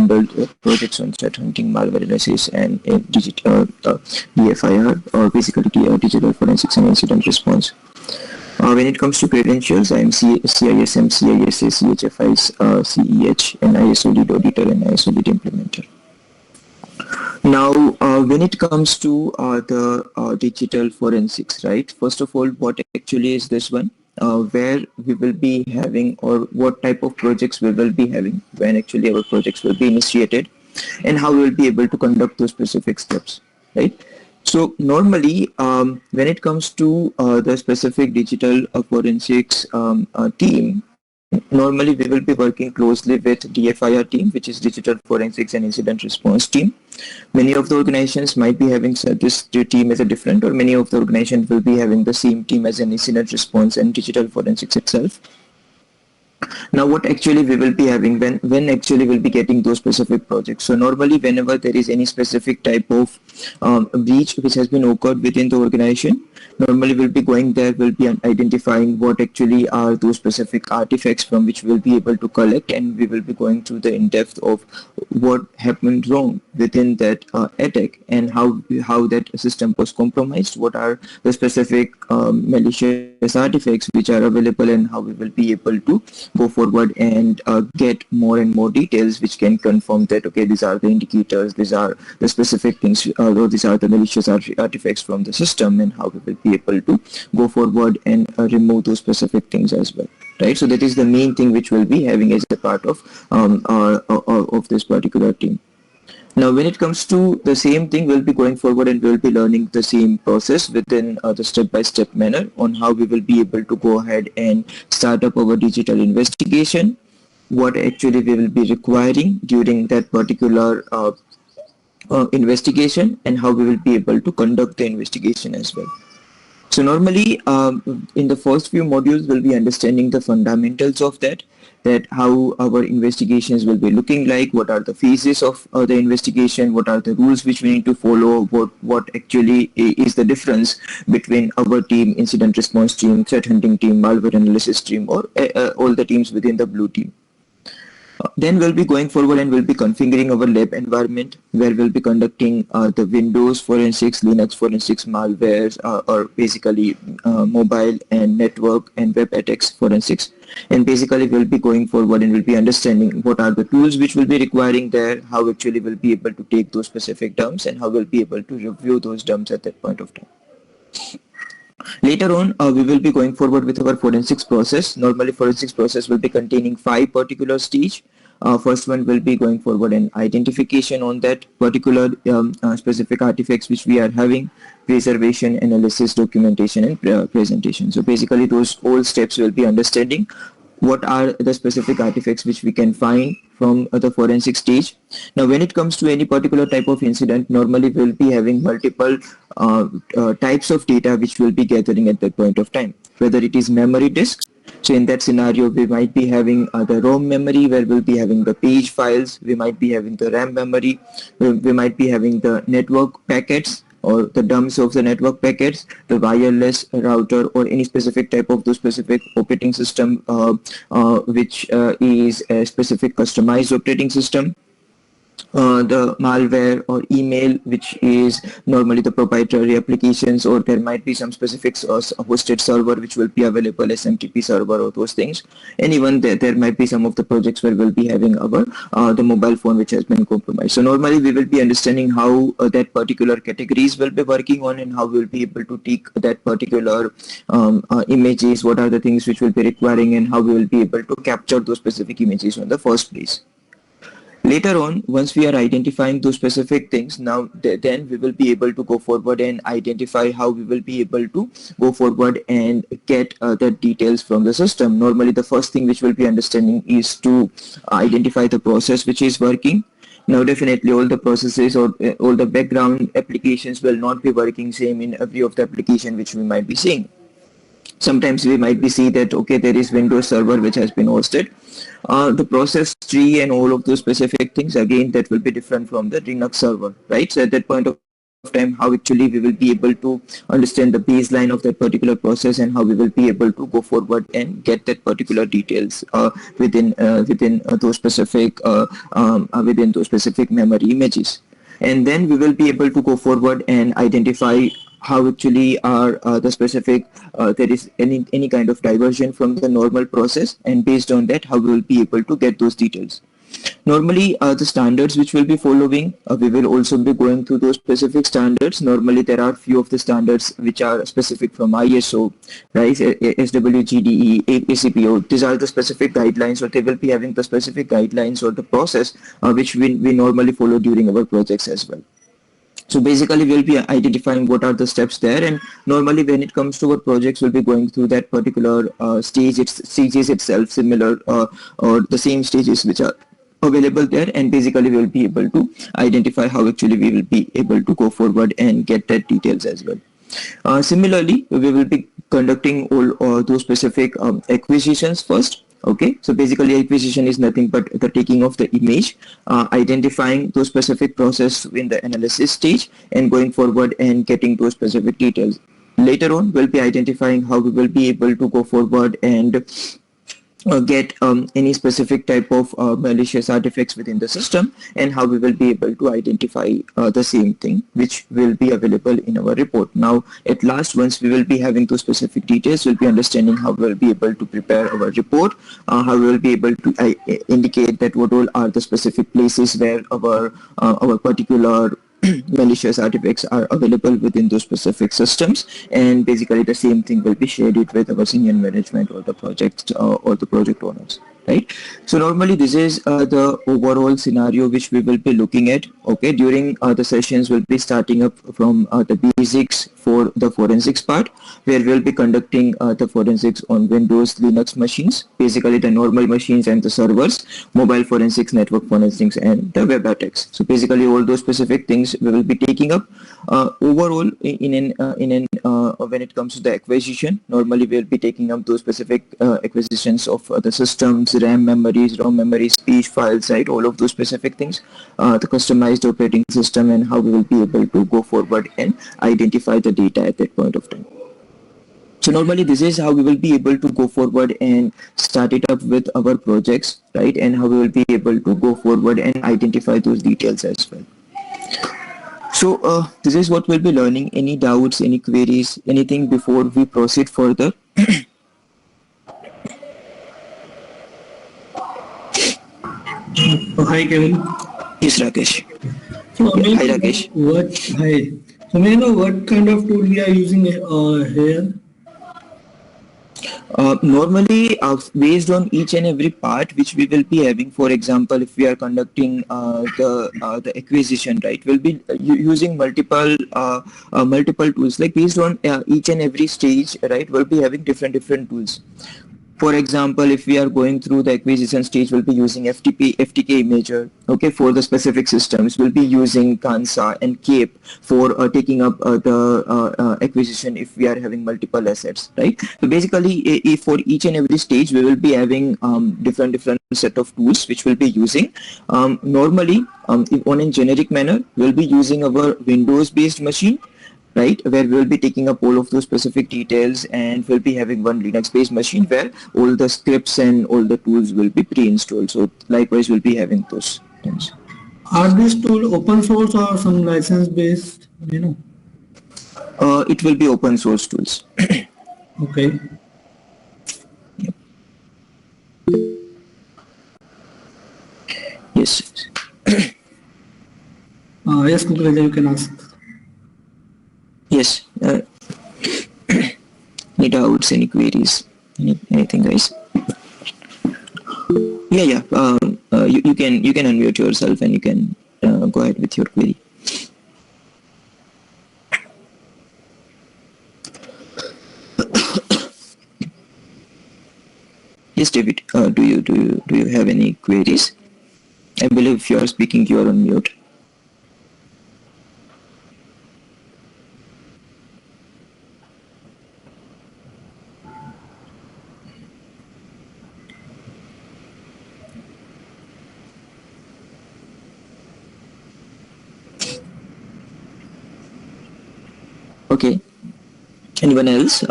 handled projects on threat hunting, malware analysis, and digital DFIR, or basically digital forensics and incident response. When it comes to credentials, I am CISM, CISA, CHFIs, CEH, and ISO lead auditor and ISO lead implementer. Now, when it comes to the digital forensics, right? First of all, what actually is this one? Where we will be having, or what type of projects we will be having when actually our projects will be initiated, and how we will be able to conduct those specific steps, right? So normally, when it comes to the specific digital forensics team, normally we will be working closely with DFIR team, which is Digital Forensics and Incident Response team. Many of the organizations might be having this team as a different, or many of the organizations will be having the same team as an incident response and digital forensics itself. Now, what actually we will be having when actually we'll be getting those specific projects. So normally, whenever there is any specific type of breach which has been occurred within the organization, normally we'll be going there, we'll be identifying what actually are those specific artifacts from which we'll be able to collect, and we will be going through the in-depth of what happened wrong within that attack, and how that system was compromised, what are the specific malicious artifacts which are available, and how we will be able to go forward and get more and more details which can confirm that, okay, these are the indicators, these are the specific things, or these are the malicious artifacts from the system, and how we will be able to go forward and remove those specific things as well, right? So that is the main thing which we'll be having as a part of this particular team. Now, when it comes to the same thing, we'll be going forward and we'll be learning the same process within the step-by-step manner on how we will be able to go ahead and start up our digital investigation, what actually we will be requiring during that particular investigation, and how we will be able to conduct the investigation as well. So normally, in the first few modules, we'll be understanding the fundamentals of that how our investigations will be looking like, what are the phases of the investigation, what are the rules which we need to follow, what actually is the difference between our team, incident response team, threat hunting team, malware analysis team, or all the teams within the blue team. Then we'll be going forward and we'll be configuring our lab environment, where we'll be conducting the Windows forensics, Linux forensics, malwares, or basically mobile and network and web attacks forensics. And basically we'll be going forward and we'll be understanding what are the tools which will be requiring there, how actually we'll be able to take those specific dumps, and how we'll be able to review those dumps at that point of time. Later on, we will be going forward with our forensics process. Normally, forensics process will be containing 5 particular stages. First one will be going forward and identification on that particular specific artifacts which we are having, preservation, analysis, documentation, and presentation. So basically, those all steps will be understanding what are the specific artifacts which we can find from the forensic stage. Now, when it comes to any particular type of incident, normally we'll be having multiple types of data which we'll be gathering at that point of time, whether it is memory disk. So in that scenario, we might be having the ROM memory, where we'll be having the page files, we might be having the RAM memory, we might be having the network packets, or the dumps of the network packets, the wireless router, or any specific type of the specific operating system which is a specific customized operating system. The malware or email, which is normally the proprietary applications, or there might be some specific hosted server which will be available, SMTP server, or those things. And even there might be some of the projects where we'll be having our the mobile phone which has been compromised. So normally we will be understanding how that particular categories will be working on, and how we will be able to take that particular images, what are the things which will be requiring, and how we will be able to capture those specific images in the first place. Later on, once we are identifying those specific things, now then we will be able to go forward and identify how we will be able to go forward and get the details from the system. Normally, the first thing which we'll be understanding is to identify the process which is working. Now, definitely all the processes or all the background applications will not be working same in every of the application which we might be seeing. Sometimes we might be see that, okay, there is Windows server which has been hosted. The process tree and all of those specific things, again, that will be different from the Linux server, right? So at that point of of time, how actually we will be able to understand the baseline of that particular process, and how we will be able to go forward and get that particular details within those specific memory images. And then we will be able to go forward and identify how actually are the specific there is any kind of diversion from the normal process, and based on that how we will be able to get those details. Normally, the standards which we'll be following, we will also be going through those specific standards. Normally, there are few of the standards which are specific from ISO, right? SWGDE, ACPO. These are the specific guidelines, or they will be having the specific guidelines or the process which we normally follow during our projects as well. So basically, we'll be identifying what are the steps there, and normally when it comes to our projects, we'll be going through that particular stages itself, similar or the same stages which are available there, and basically we'll be able to identify how actually we will be able to go forward and get that details as well. Similarly, we will be conducting all those specific acquisitions first. Okay, so basically acquisition is nothing but the taking of the image, identifying those specific process in the analysis stage, and going forward and getting those specific details. Later on, we'll be identifying how we will be able to go forward and get any specific type of malicious artifacts within the system, and how we will be able to identify the same thing which will be available in our report. Now at last, once we will be having those specific details, we'll be understanding how we will be able to prepare our report, how we will be able to indicate that what all are the specific places where our particular malicious artifacts are available within those specific systems, and basically the same thing will be shared it with our senior management or the project owners, right? So normally this is the overall scenario which we will be looking at. Okay, during the sessions we'll be starting up from the basics for the forensics part, where we'll be conducting the forensics on Windows, Linux machines, basically the normal machines and the servers, mobile forensics, network forensics, and the web attacks. So basically all those specific things we will be taking up. Overall, when it comes to the acquisition, normally we'll be taking up those specific acquisitions of the systems, RAM memories, ROM memories, speech files, right? All of those specific things, the customized operating system, and how we will be able to go forward and identify the data at that point of time. So normally this is how we will be able to go forward and start it up with our projects, right? And how we will be able to go forward and identify those details as well. So this is what we'll be learning. Any doubts, any queries, anything before we proceed further? Hi, Kevin. Yes, Rakesh. So, Hi, Rakesh. Hi. So, may I know what kind of tool we are using here? Normally, based on each and every part which we will be having, for example, if we are conducting the acquisition, right, we'll be using multiple tools. Like based on each and every stage, right, we'll be having different tools. For example, if we are going through the acquisition stage, we'll be using FTK Imager. Okay, for the specific systems, we'll be using Kansa and Cape for taking up the acquisition if we are having multiple assets, right? So basically, if for each and every stage, we will be having different set of tools which we'll be using. Normally, if on a generic manner, we'll be using our Windows-based machine, right, where we'll be taking up all of those specific details, and we'll be having one Linux-based machine where all the scripts and all the tools will be pre-installed. So likewise, we'll be having those things. Are these tools open source or some license-based? You know. It will be open source tools. Okay. Yep. Yes. Yes, Kukrija, you can ask. Yes. Any doubts, any queries, anything, guys? Yeah. You can unmute yourself and you can go ahead with your query. Yes, David. Do you have any queries? I believe if you are speaking, you are on mute. Okay. Anyone else?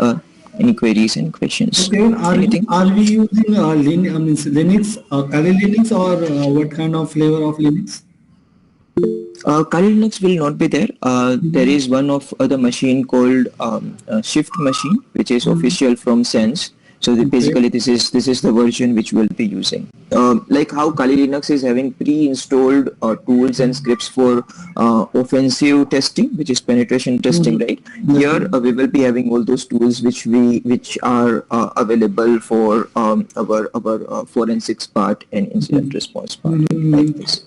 Any queries, any questions? Okay, Anything? are we using Linux, Kali Linux, or what kind of flavor of Linux? Kali Linux will not be there. There is one of the machine called Shift machine, which is Mhm. official from Sense. So Okay. basically, this is the version which we'll be using. Like how Kali Linux is having pre-installed tools and scripts for offensive testing, which is penetration testing, Mhm. right? Yes, Here we will be having all those tools which are available for our forensics part and incident Mhm. response part, like Mhm. this.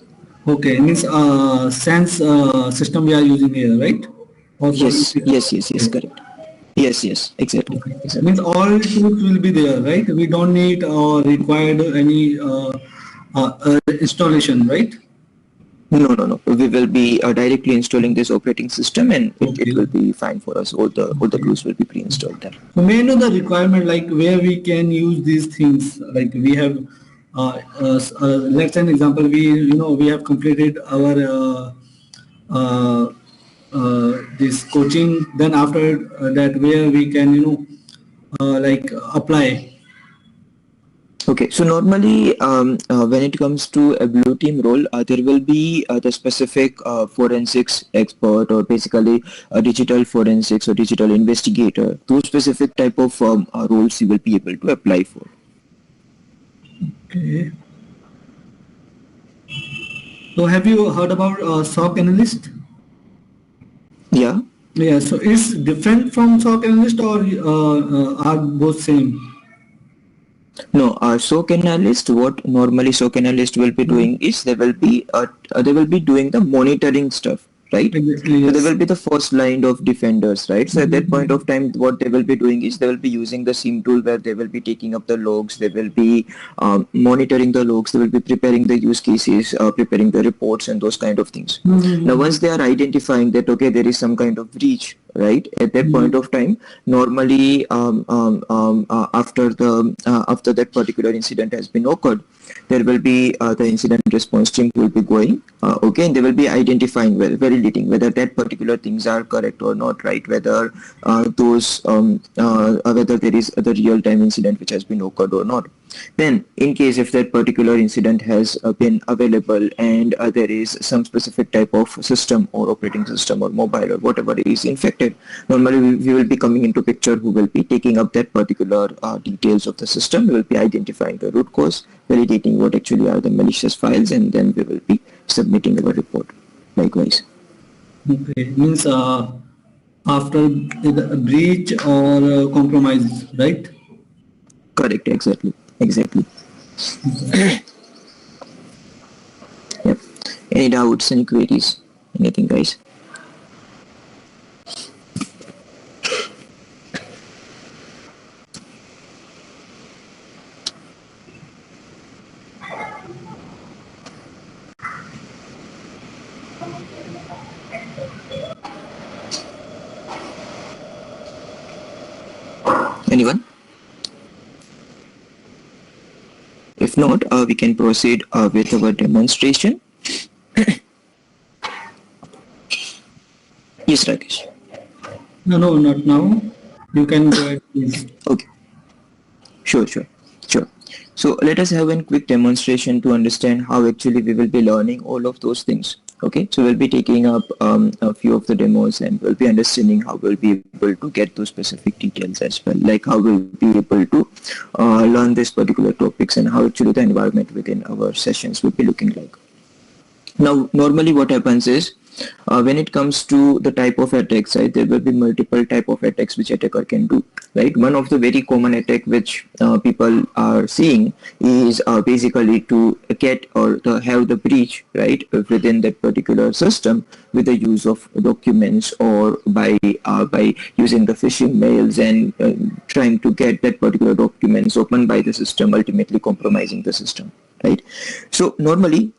Okay, means sense system we are using here, right? Or for Yes, yes, yes, yes, okay. correct. Yes, yes, exactly, Okay. Means exactly. all tools will be there, right? We don't need or required any installation, right? No, no, no. We will be directly installing this operating system, and it Okay. will be fine for us. All the Okay. tools will be pre-installed there. So may I know the requirement, like where we can use these things? Like we have, let's say an example, we have completed our uh, this coaching. Then after that, where we can, like apply. Okay, so normally when it comes to a blue team role, there will be the specific forensics expert or basically a digital forensics or digital investigator. Those specific type of roles you will be able to apply for. Okay. So have you heard about SOC analyst? Yeah. Yeah. So it's different from SOC analyst, or are both same? No, SOC analyst, what normally SOC analyst will be Mhm. doing is they will be doing the monitoring stuff, right? Exactly. So they Yes. will be the first line of defenders, right? So at that point of Mhm. time, what they will be doing is they will be using the SIEM tool where they will be taking up the logs, they will be monitoring the logs, they will be preparing the use cases, preparing the reports and those kind of things. Now, Mhm. once they are identifying that, okay, there is some kind of breach, right? At that point Mhm. of time, normally after that particular incident has been occurred, there will be the incident response team will be going, okay, and they will be identifying, validating whether that particular things are correct or not, right? Whether there is the real time incident which has been occurred or not. Then, in case if that particular incident has been available and there is some specific type of system or operating system or mobile or whatever is infected, normally we will be coming into picture who will be taking up that particular details of the system. We will be identifying the root cause, validating what actually are the malicious files, and then we will be submitting our report. Likewise. Okay. Means after the breach or compromise, right? Correct. Exactly. Exactly. Yep. Any doubts? Any queries? Anything, guys? Anyone? If not, we can proceed with our demonstration. Yes, Rakesh. No, no, not now. You can go ahead, please. Okay, sure, sure, sure. So let us have a quick demonstration to understand how actually we will be learning all of those things. Okay, so we'll be taking up a few of the demos and we'll be understanding how we'll be able to get those specific details as well, like how we'll be able to learn these particular topics and how actually the environment within our sessions will be looking like. Now, normally what happens is when it comes to the type of attacks, right, there will be multiple type of attacks which attacker can do, right? One of the very common attack which people are seeing is basically to get or have the breach, right, within that particular system with the use of documents or by using the phishing mails and trying to get that particular documents opened by the system, ultimately compromising the system, right? So normally,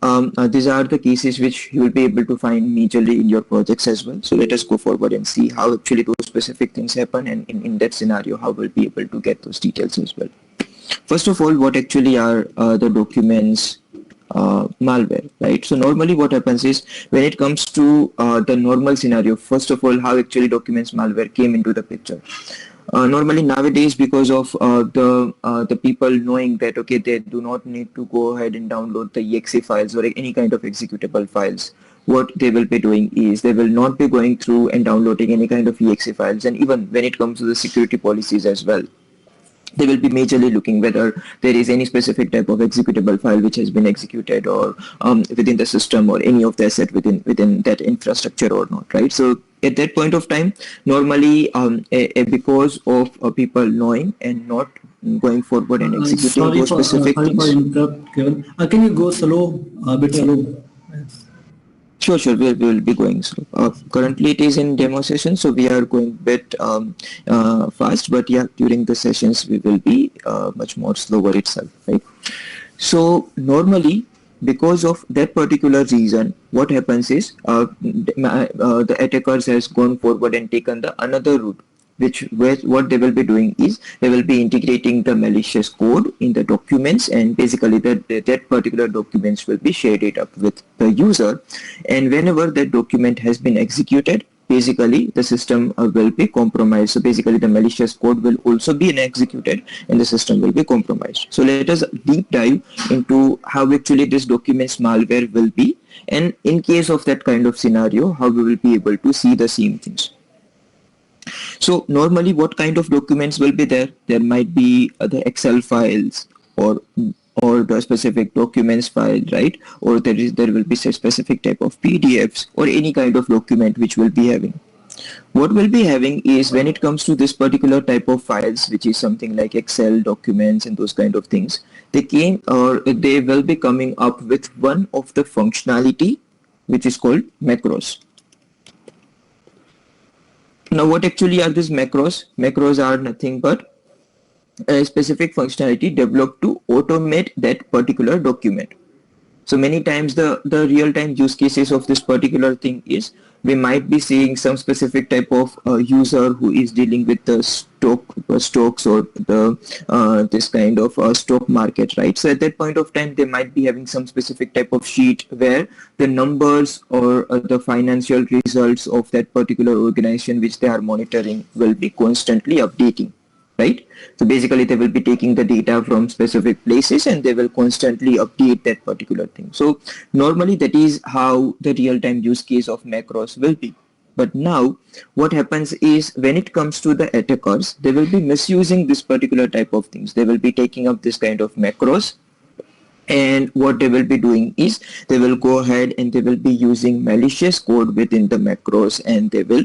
these are the cases which you will be able to find majorly in your projects as well. So let us go forward and see how actually those specific things happen, and in that scenario, how we'll be able to get those details as well. First of all, what actually are the documents malware, right? So normally what happens is when it comes to the normal scenario, first of all, how actually documents malware came into the picture. Normally nowadays, because of the people knowing that okay, they do not need to go ahead and download the exe files or any kind of executable files, what they will be doing is they will not be going through and downloading any kind of exe files. And even when it comes to the security policies as well, they will be majorly looking whether there is any specific type of executable file which has been executed or within the system or any of the asset within that infrastructure or not, right? So at that point of time, normally because of people knowing and not going forward and executing those specific Sorry for things. interrupt, Kevin. Can you go slow, a bit Yeah. slow? Yes. Sure, sure. We'll be going slow. Currently, it is in demo session, so we are going a bit fast. But yeah, during the sessions, we will be much more slower itself, right? So normally, because of that particular reason, what happens is the attackers has gone forward and taken the another route, which where what they will be doing is they will be integrating the malicious code in the documents, and basically that particular documents will be shared it up with the user, and whenever that document has been executed, basically the system will be compromised. So basically the malicious code will also be executed and the system will be compromised. So let us deep dive into how actually this documents malware will be, and in case of that kind of scenario, how we will be able to see the same things. So normally what kind of documents will be there? There might be the Excel files or the specific documents file, right? Or there will be a specific type of PDFs or any kind of document which will be having. What we'll be having is when it comes to this particular type of files, which is something like Excel documents and those kind of things, they will be coming up with one of the functionality which is called macros. Now, what actually are these macros? Macros are nothing but a specific functionality developed to automate that particular document. So many times the real-time use cases of this particular thing is we might be seeing some specific type of user who is dealing with the stocks or the this kind of stock market, right? So at that point of time, they might be having some specific type of sheet where the numbers or the financial results of that particular organization which they are monitoring will be constantly updating, right? So basically they will be taking the data from specific places and they will constantly update that particular thing. So normally that is how the real-time use case of macros will be. But now what happens is when it comes to the attackers, they will be misusing this particular type of things. They will be taking up this kind of macros, and what they will be doing is they will go ahead and they will be using malicious code within the macros, and they will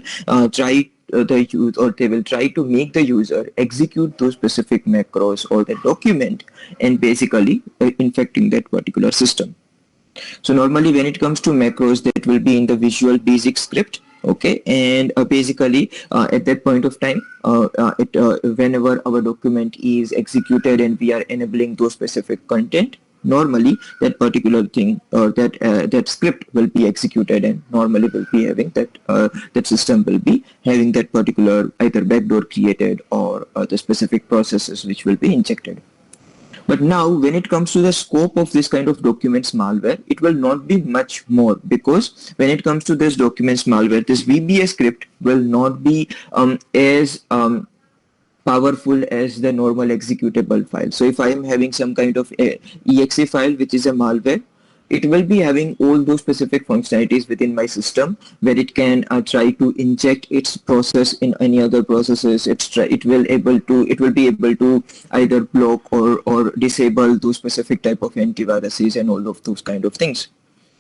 they will try to make the user execute those specific macros or the document, and basically infecting that particular system. So normally when it comes to macros, that will be in the Visual Basic script. Okay, and basically at that point of time, whenever our document is executed and we are enabling those specific content, normally that particular thing or that script will be executed, and normally will be having that system will be having that particular either backdoor created or the specific processes which will be injected. But now when it comes to the scope of this kind of documents malware, it will not be much more, because when it comes to this documents malware, this VBA script will not be as powerful as the normal executable file. So if I am having some kind of exe file which is a malware, it will be having all those specific functionalities within my system where it can try to inject its process in any other processes. It will be able to either block or disable those specific type of antiviruses and all of those kind of things.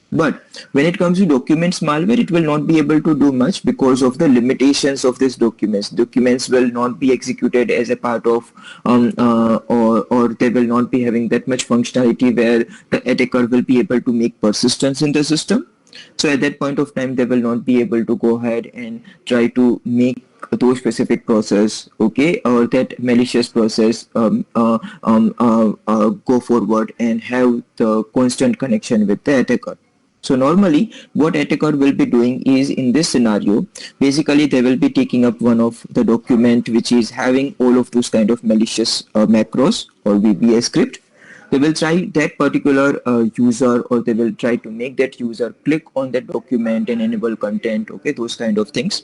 But when it comes to documents malware, it will not be able to do much because of the limitations of these documents. Documents will not be executed as a part of, or they will not be having that much functionality where the attacker will be able to make persistence in the system. So at that point of time, they will not be able to go ahead and try to make those specific process, okay, or that malicious process go forward and have the constant connection with the attacker. So normally what attacker will be doing is, in this scenario, basically they will be taking up one of the document which is having all of those kind of malicious macros or VBA script. They will try that particular user, or they will try to make that user click on that document and enable content, okay, those kind of things.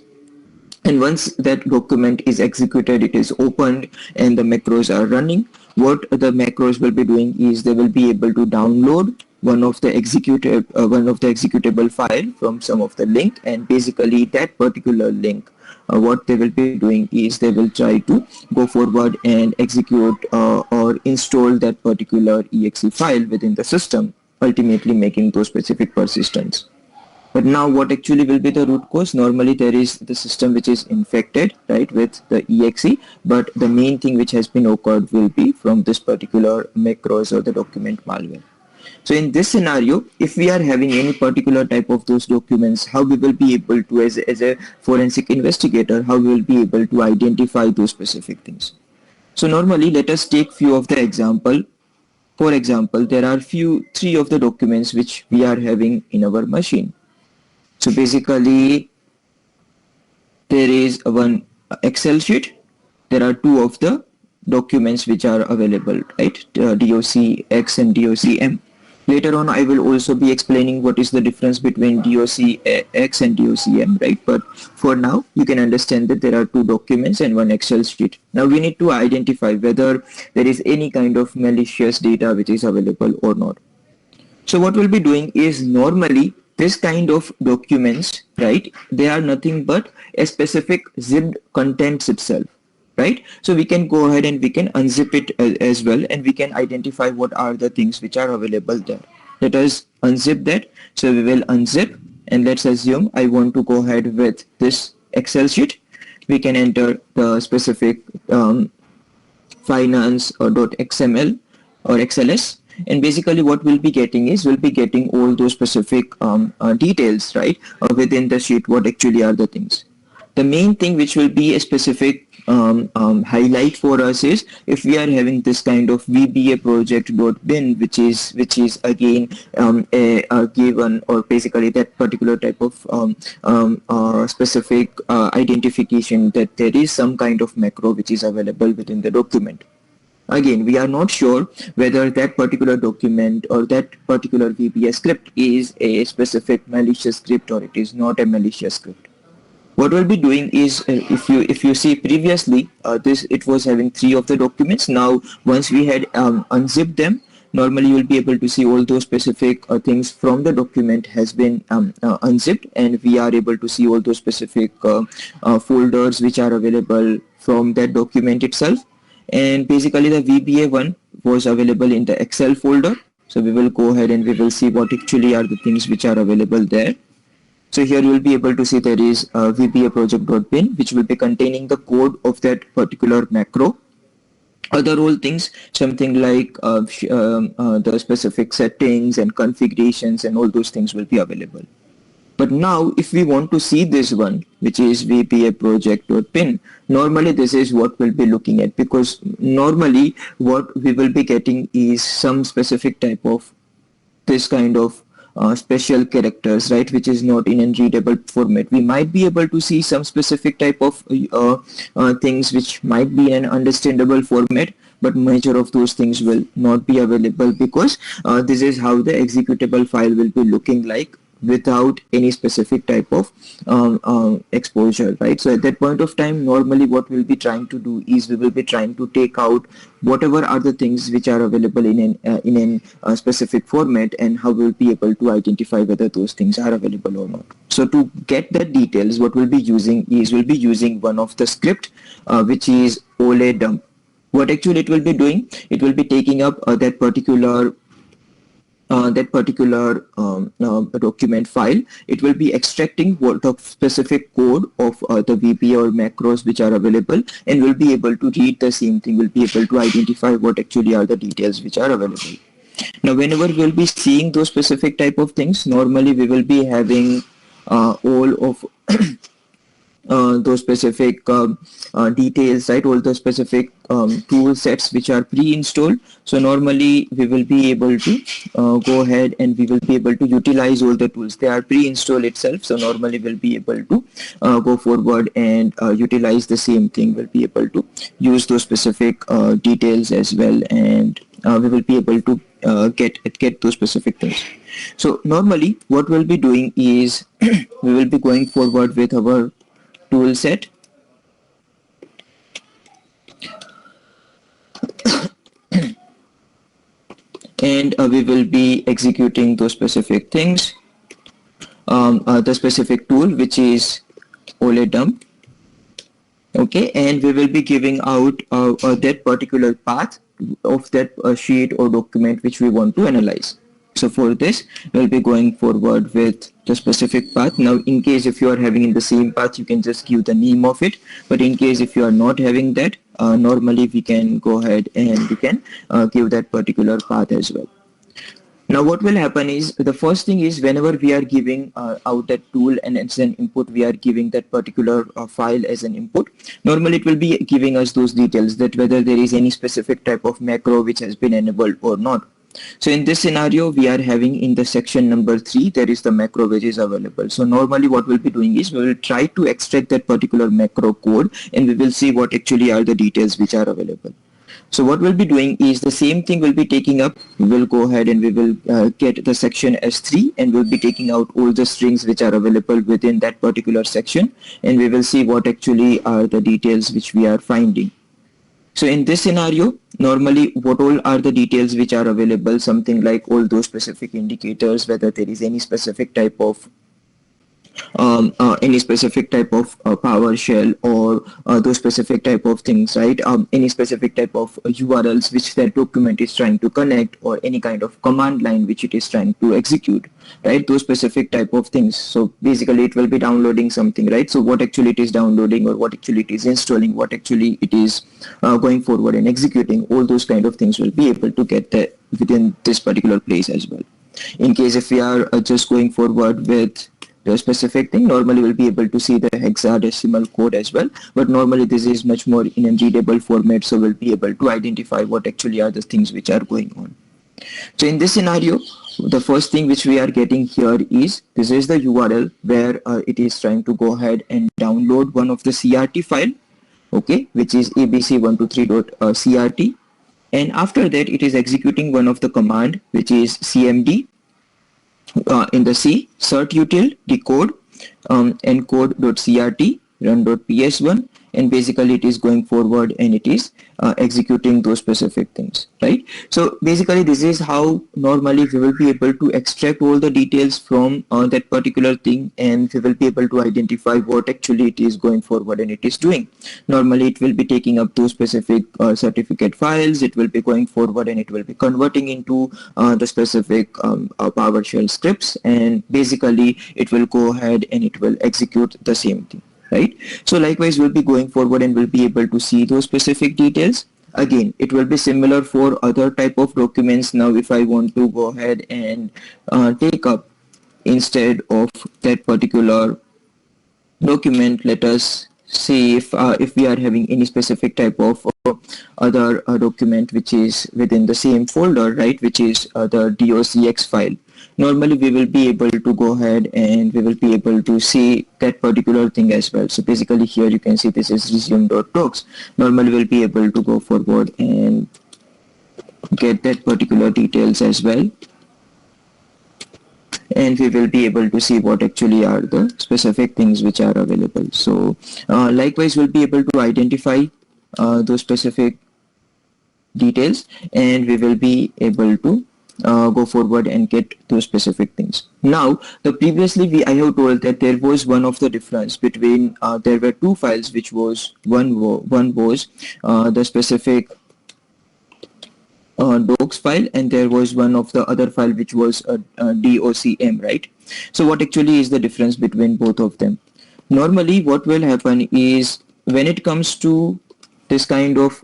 And once that document is executed, it is opened and the macros are running, what the macros will be doing is they will be able to download one of the executable file from some of the link, and basically that particular link, what they will be doing is they will try to go forward and execute or install that particular exe file within the system, ultimately making those specific persistence. But now what actually will be the root cause? Normally there is the system which is infected, right, with the exe, but the main thing which has been occurred will be from this particular macros or the document malware. So in this scenario, if we are having any particular type of those documents, how we will be able to, as a forensic investigator, how we will be able to identify those specific things? So normally let us take few of the example. For example, there are three of the documents which we are having in our machine. So basically, there is one Excel sheet. There are two of the documents which are available, right? DOCX and DOCM. Later on, I will also be explaining what is the difference between DOCX and DOCM, right? But for now, you can understand that there are two documents and one Excel sheet. Now we need to identify whether there is any kind of malicious data which is available or not. So what we'll be doing is normally this kind of documents, right, they are nothing but a specific zipped contents itself, right? So we can go ahead and we can unzip it as well, and we can identify what are the things which are available there. Let us unzip that. So we will unzip, and let's assume I want to go ahead with this Excel sheet. We can enter the specific finance or .xml or XLS, and basically what we'll be getting is we'll be getting all those specific details, right, within the sheet, what actually are the things. The main thing which will be a specific highlight for us is if we are having this kind of VBA project.bin, which is again a given, or basically that particular type of specific identification that there is some kind of macro which is available within the document. Again, we are not sure whether that particular document or that particular VBA script is a specific malicious script or it is not a malicious script. What we'll be doing is, if you see previously, this it was having three of the documents. Now, once we had unzipped them, normally you will be able to see all those specific things from the document has been unzipped, and we are able to see all those specific folders which are available from that document itself. And basically the VBA one was available in the Excel folder. So we will go ahead and we will see what actually are the things which are available there. So here you will be able to see there is VBA project.bin, which will be containing the code of that particular macro. Other all things, something like the specific settings and configurations and all those things will be available. But now if we want to see this one, which is VBA project.bin, normally this is what we'll be looking at, because normally what we will be getting is some specific type of this kind of special characters, right, which is not in a readable format. We might be able to see some specific type of things which might be in an understandable format, but major of those things will not be available, because this is how the executable file will be looking like without any specific type of exposure, right? So at that point of time, normally what we'll be trying to do is we will be trying to take out whatever are the things which are available in a specific format, and how we'll be able to identify whether those things are available or not. So to get the details, what we'll be using is we'll be using one of the script which is ole dump. What actually it will be doing, it will be taking up that particular document file. It will be extracting what the specific code of the VBA or macros which are available, and will be able to read the same thing, will be able to identify what actually are the details which are available. Now whenever we'll be seeing those specific type of things, normally we will be having all of those specific details, right, all the specific tool sets which are pre-installed. So normally we will be able to go ahead and we will be able to utilize all the tools. They are pre-installed itself, so normally we'll be able to go forward and utilize the same thing. We'll be able to use those specific details as well, and we will be able to get those specific things. So normally what we'll be doing is we will be going forward with our tool set, and we will be executing those specific things, the specific tool which is ole dump. Okay, and we will be giving out that particular path of that sheet or document which we want to analyze. So for this, we'll be going forward with the specific path. Now, in case if you are having in the same path, you can just give the name of it. But in case if you are not having that, normally we can go ahead and we can give that particular path as well. Now what will happen is, the first thing is, whenever we are giving out that tool and as an input, we are giving that particular file as an input. Normally it will be giving us those details, that whether there is any specific type of macro which has been enabled or not. So in this scenario, we are having in the section number 3, there is the macro which is available. So normally what we'll be doing is, we will try to extract that particular macro code, and we will see what actually are the details which are available. So what we'll be doing is the same thing we'll be taking up. We will go ahead and we will get the section S3, and we'll be taking out all the strings which are available within that particular section, and we will see what actually are the details which we are finding. So in this scenario, normally what all are the details which are available, something like all those specific indicators, whether there is any specific type of PowerShell or those specific type of things, right? Any specific type of URLs which that document is trying to connect, or any kind of command line which it is trying to execute, right? Those specific type of things. So basically it will be downloading something, right? So what actually it is downloading, or what actually it is installing, what actually it is going forward and executing, all those kind of things will be able to get that within this particular place as well. In case if we are just going forward with the specific thing, normally we'll be able to see the hexadecimal code as well, but normally this is much more in a readable format, so we'll be able to identify what actually are the things which are going on. So in this scenario, the first thing which we are getting here is, this is the URL where it is trying to go ahead and download one of the CRT file, okay, which is abc123.crt, and after that it is executing one of the command which is cmd in the C, certutil, decode, encode.crt, run.ps1, and basically it is going forward and it is executing those specific things, right? So basically this is how normally we will be able to extract all the details from that particular thing, and we will be able to identify what actually it is going forward and it is doing. Normally it will be taking up those specific certificate files, it will be going forward and it will be converting into the specific PowerShell scripts, and basically it will go ahead and it will execute the same thing. Right? So likewise, we'll be going forward and we'll be able to see those specific details. Again, it will be similar for other type of documents. Now, if I want to go ahead and take up, instead of that particular document, let us see if we are having any specific type of other document which is within the same folder, right, which is the docx file. Normally we will be able to go ahead and we will be able to see that particular thing as well. So basically here you can see this is resume.docs. Normally we'll be able to go forward and get that particular details as well, and we will be able to see what actually are the specific things which are available. So likewise we'll be able to identify those specific details, and we will be able to go forward and get those specific things. Now, the previously I have told that there was one of the difference between there were two files, which was one was the specific docs file, and there was one of the other file which was a docm, right? So what actually is the difference between both of them? Normally what will happen is, when it comes to this kind of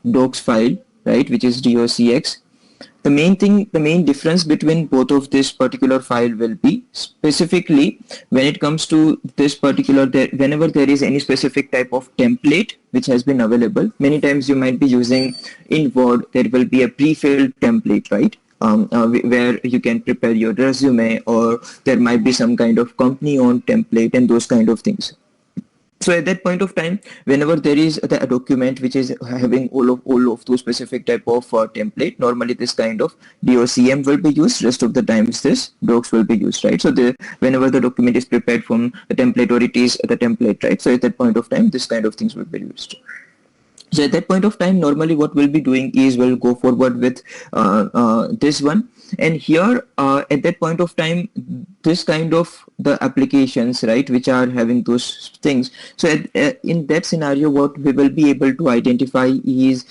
docs file, right, which is docx, the main difference between both of this particular file will be specifically when it comes to this particular, whenever there is any specific type of template which has been available. Many times you might be using in Word, there will be a pre-filled template, right? Where you can prepare your resume, or there might be some kind of company owned template and those kind of things. So at that point of time, whenever there is a document which is having all of those specific type of template, normally this kind of DOCM will be used. Rest of the times this docs will be used, right? So whenever the document is prepared from the template or it is the template, right? So at that point of time, this kind of things will be used. So at that point of time, normally what we'll be doing is we'll go forward with this one. And here at that point of time, this kind of the applications, right, which are having those things. So in that scenario, what we will be able to identify is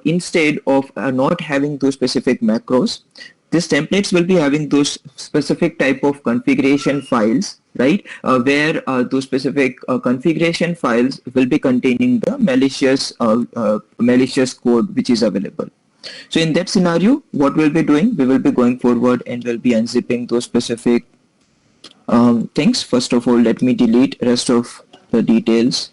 instead of not having those specific macros, these templates will be having those specific type of configuration files, right, where those specific configuration files will be containing the malicious code which is available. So in that scenario, what we'll be doing, we will be going forward and we'll be unzipping those specific things. First of all, let me delete rest of the details.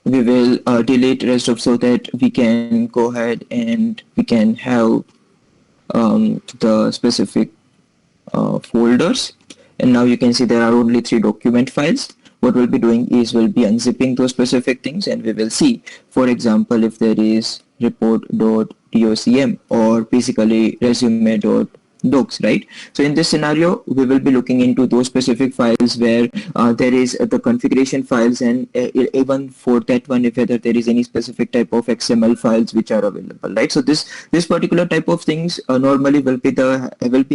We will delete rest of so that we can go ahead and we can have the specific folders. And now you can see there are only 3 document files. What we'll be doing is we'll be unzipping those specific things and we will see, for example, if there is report.docm or basically resume.docs, right? So in this scenario, we will be looking into those specific files where there is the configuration files, and even for that one, if whether there is any specific type of XML files which are available, right? So this particular type of things normally will be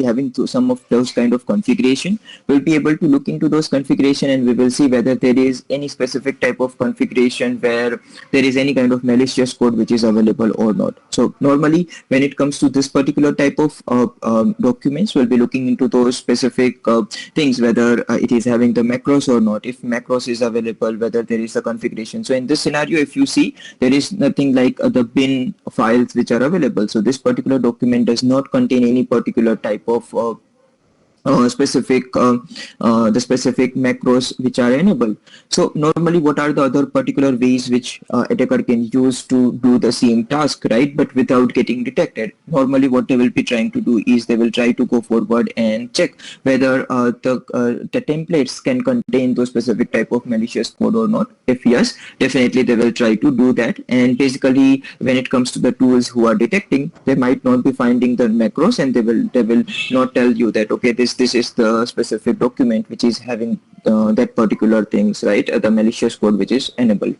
having some of those kind of configuration. We'll be able to look into those configuration and we will see whether there is any specific type of configuration where there is any kind of malicious code which is available or not. So normally when it comes to this particular type of documents, we'll be looking into those specific things, whether it is having the macros or not, if macros is available, whether there is a configuration. So in this scenario, if you see, there is nothing like the bin files which are available. So this particular document does not contain any particular type of the specific macros which are enabled. So normally what are the other particular ways which attacker can use to do the same task, right, but without getting detected? Normally what they will be trying to do is they will try to go forward and check whether the templates can contain those specific type of malicious code or not. If yes, definitely they will try to do that. And basically when it comes to the tools who are detecting, they might not be finding the macros and they will not tell you that okay, this is the specific document which is having that particular things, right, the malicious code which is enabled.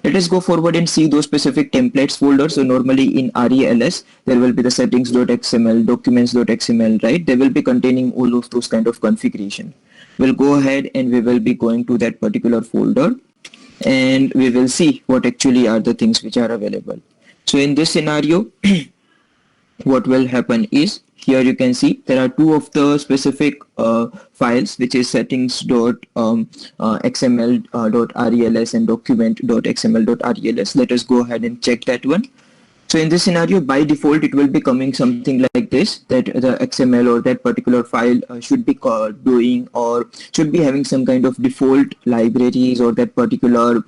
Let us go forward and see those specific templates folder. So normally in RELS there will be the settings.xml, documents.xml, right? They will be containing all of those kind of configuration. We'll go ahead and we will be going to that particular folder and we will see what actually are the things which are available. So in this scenario what will happen is, here you can see there are 2 of the specific files, which is settings.xml.rels and document.xml.rels. Let us go ahead and check that one. So in this scenario, by default, it will be coming something like this, that the XML or that particular file should be doing or should be having some kind of default libraries or that particular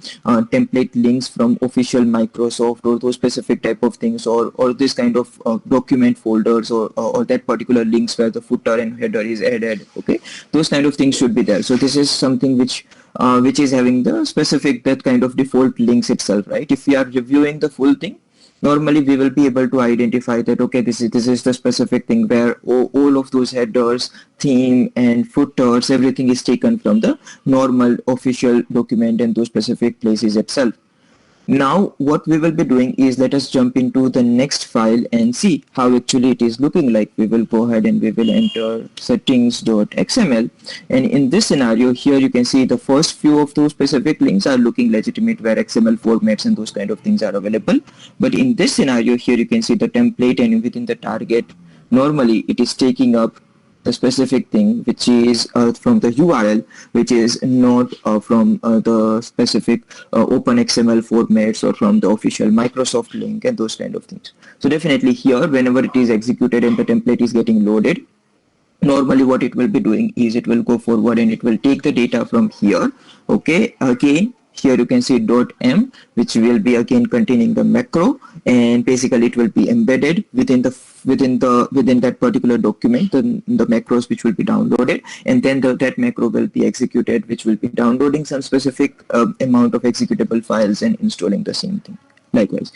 template links from official Microsoft or those specific type of things, or this kind of document folders or that particular links where the footer and header is added. Okay, those kind of things should be there. So this is something which is having the specific that kind of default links itself, right? If we are reviewing the full thing, normally we will be able to identify that okay, this is the specific thing where all of those headers, theme and footers, everything is taken from the normal official document and those specific places itself. Now what we will be doing is, let us jump into the next file and see how actually it is looking like. We will go ahead and we will enter settings.xml, and in this scenario here you can see the first few of those specific links are looking legitimate, where XML formats and those kind of things are available. But in this scenario here you can see the template, and within the target normally it is taking up the specific thing which is from the URL, which is not from the specific open XML formats or from the official Microsoft link and those kind of things. So definitely here, whenever it is executed and the template is getting loaded, normally what it will be doing is it will go forward and it will take the data from here. Okay, again here you can see .m, which will be again containing the macro, and basically it will be embedded within the within that particular document, the macros which will be downloaded, and then that macro will be executed, which will be downloading some specific amount of executable files and installing the same thing. Likewise.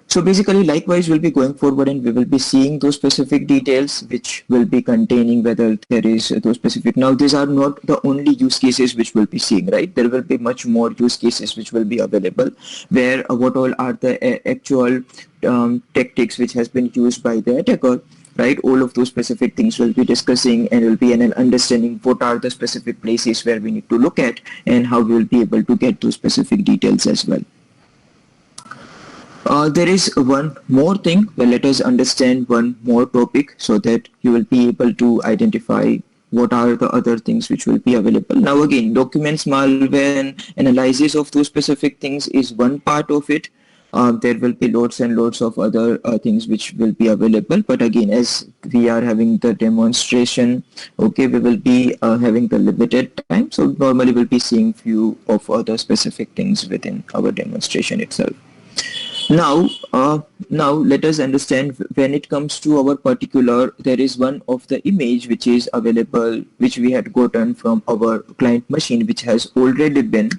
So basically, likewise, we'll be going forward and we will be seeing those specific details which will be containing whether there is those specific. Now, these are not the only use cases which we'll be seeing, right? There will be much more use cases which will be available, where what all are the actual tactics which has been used by the attacker, right? All of those specific things we'll be discussing, and will be an understanding what are the specific places where we need to look at and how we will be able to get those specific details as well. There is one more thing. Well, let us understand one more topic so that you will be able to identify what are the other things which will be available. Now again, documents, malware, and analysis of those specific things is one part of it. There will be loads and loads of other things which will be available. But again, as we are having the demonstration, okay, we will be having the limited time. So normally we'll be seeing few of other specific things within our demonstration itself. Now, now let us understand when it comes to our particular, there is one of the image which is available, which we had gotten from our client machine, which has already been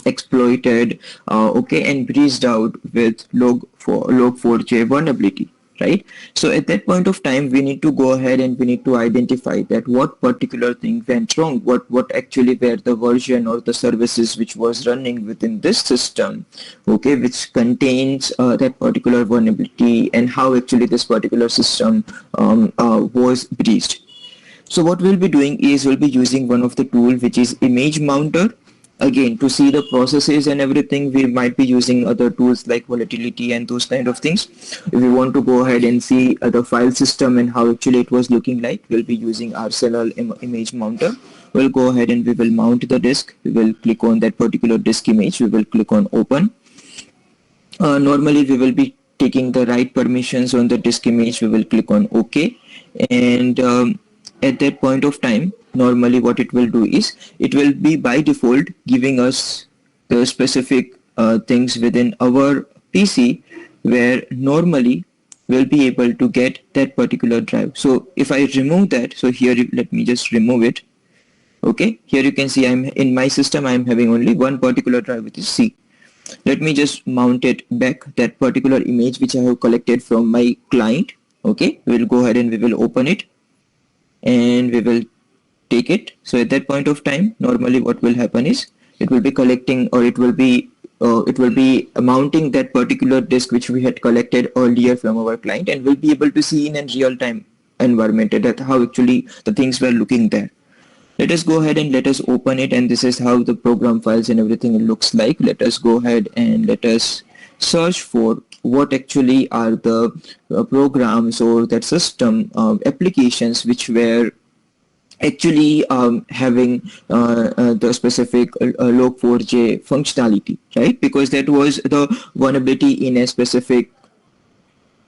exploited, okay, and breached out with log4j vulnerability, right? So at that point of time, we need to go ahead and we need to identify that what particular thing went wrong, what actually were the version or the services which was running within this system, okay, which contains that particular vulnerability, and how actually this particular system was breached. So what we'll be doing is we'll be using one of the tool which is image mounter. Again, to see the processes and everything, we might be using other tools like volatility and those kind of things. If we want to go ahead and see the file system and how actually it was looking like, we'll be using Arsenal image mounter. We'll go ahead and we will mount the disk. We will click on that particular disk image. We will click on open. Normally, we will be taking the right permissions on the disk image. We will click on OK. And at that point of time, normally what it will do is it will be by default giving us the specific things within our PC, where normally we'll be able to get that particular drive. So if I remove that, so here let me just remove it. Okay, here you can see I'm in my system, I'm having only one particular drive, which is C. Let me just mount it back, that particular image which I have collected from my client. Okay, we'll go ahead and we will open it and we will take it. So at that point of time, normally what will happen is it will be collecting, or it will be mounting that particular disk which we had collected earlier from our client, and we'll be able to see in a real-time environment that how actually the things were looking there. Let us go ahead and let us open it, and this is how the program files and everything looks like. Let us go ahead and let us search for what actually are the programs or that system applications which were actually having the specific log4j functionality, right? Because that was the vulnerability in a specific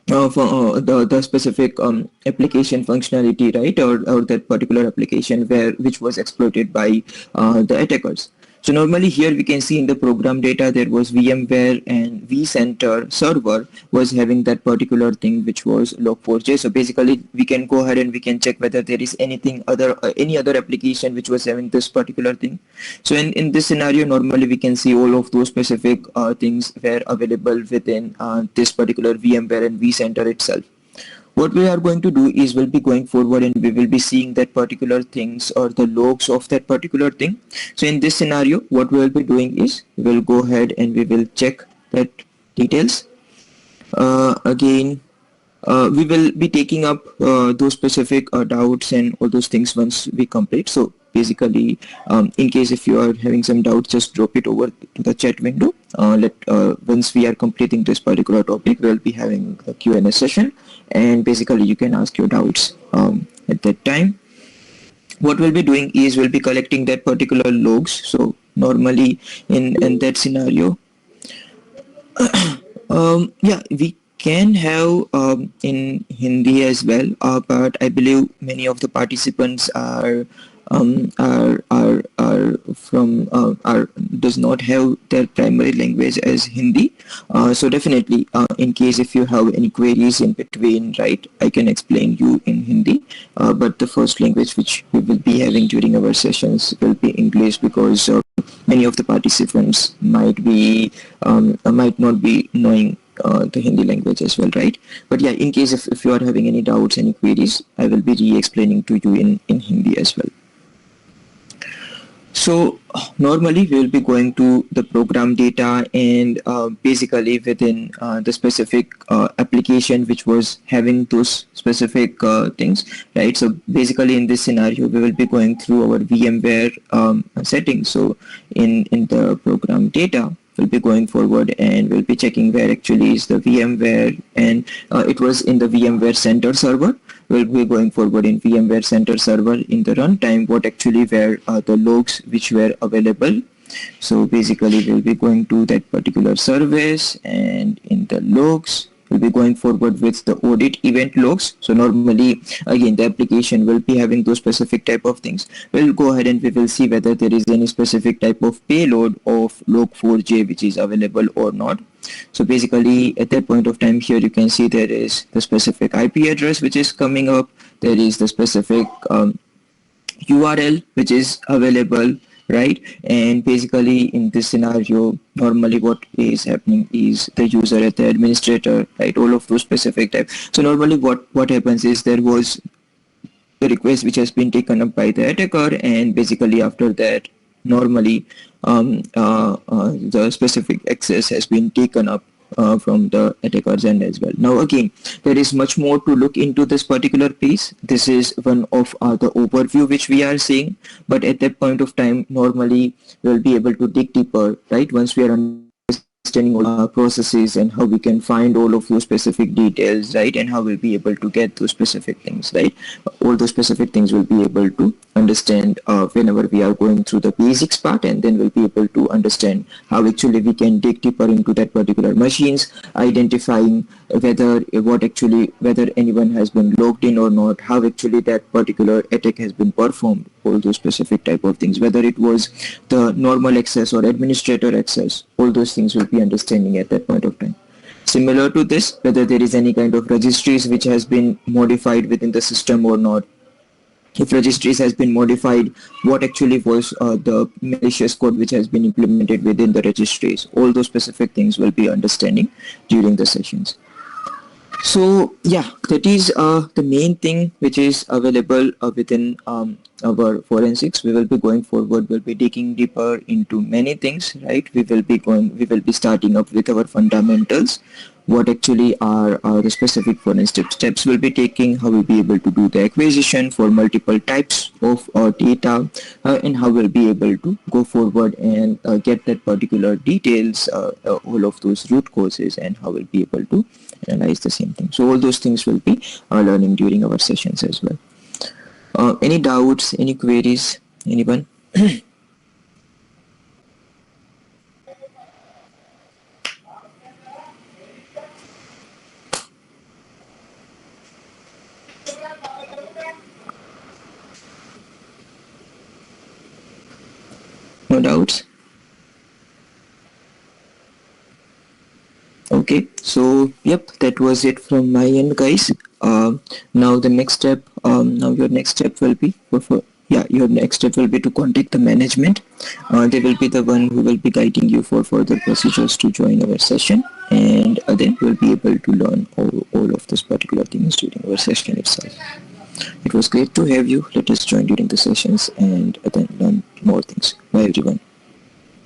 for the specific application functionality, right, or that particular application which was exploited by the attackers. So normally here we can see in the program data there was VMware and vCenter server was having that particular thing which was log4j. So basically we can go ahead and we can check whether there is anything other any other application which was having this particular thing. So in this scenario, normally we can see all of those specific things were available within this particular VMware and vCenter itself. What we are going to do is we'll be going forward and we will be seeing that particular things or the logs of that particular thing. So in this scenario, what we will be doing is we will go ahead and we will check that details. Again, we will be taking up those specific doubts and all those things once we complete. So basically, in case if you are having some doubts, just drop it over to the chat window. Once we are completing this particular topic, we'll be having a Q&A session, and basically you can ask your doubts at that time. What we'll be doing is we'll be collecting that particular logs. So normally in that scenario, yeah, we can have in Hindi as well, but I believe many of the participants are are from are does not have their primary language as Hindi. So definitely, in case if you have any queries in between, right, I can explain you in Hindi. But the first language which we will be having during our sessions will be English, because many of the participants might not be knowing the Hindi language as well, right? But yeah, in case if you are having any doubts, any queries, I will be re-explaining to you in Hindi as well. So normally we will be going to the program data, and basically within the specific application which was having those specific things, right? So basically in this scenario we will be going through our VMware settings. So in the program data, we'll be going forward and we'll be checking where actually is the VMware, and it was in the VMware Center server. We'll be going forward in VMware Center server in the runtime, what actually were the logs which were available. So basically we'll be going to that particular service, and in the logs we'll be going forward with the audit event logs. So normally again the application will be having those specific type of things. We'll go ahead and we will see whether there is any specific type of payload of log4j which is available or not. So basically at that point of time, here you can see there is the specific IP address which is coming up. There is the specific URL which is available, right? And basically in this scenario, normally what is happening is the user at the administrator, right? All of those specific types. So normally what happens is there was the request which has been taken up by the attacker, and basically after that normally the specific access has been taken up from the attacker's end as well. Now again, there is much more to look into this particular piece. This is one of the overview which we are seeing, but at that point of time normally we will be able to dig deeper, right? Once we are understanding all processes and how we can find all of those specific details, right, and how we'll be able to get those specific things, right? All those specific things we'll be able to understand whenever we are going through the basics part, and then we'll be able to understand how actually we can dig deeper into that particular machines, identifying whether anyone has been logged in or not, how actually that particular attack has been performed, all those specific type of things, whether it was the normal access or administrator access, all those things will be understanding at that point of time. Similar to this, whether there is any kind of registries which has been modified within the system or not. If registries has been modified, what actually was the malicious code which has been implemented within the registries. All those specific things will be understanding during the sessions. So yeah, that is the main thing which is available within our forensics. We will be going forward, we'll be digging deeper into many things, right? We will be starting up with our fundamentals, what actually are the specific forensic steps we'll be taking, how we'll be able to do the acquisition for multiple types of data, and how we'll be able to go forward and get that particular details, all of those root causes, and how we'll be able to analyze the same thing. So all those things will be learning during our sessions as well. Any doubts, any queries, anyone? No doubts? Okay, so yep, that was it from my end, guys. Now the next step, now your next step will be your next step will be to contact the management. They will be the one who will be guiding you for further procedures to join our session, and then you will be able to learn all of these particular things during our session itself. It was great to have you. Let us join during the sessions and then learn more things. Bye everyone.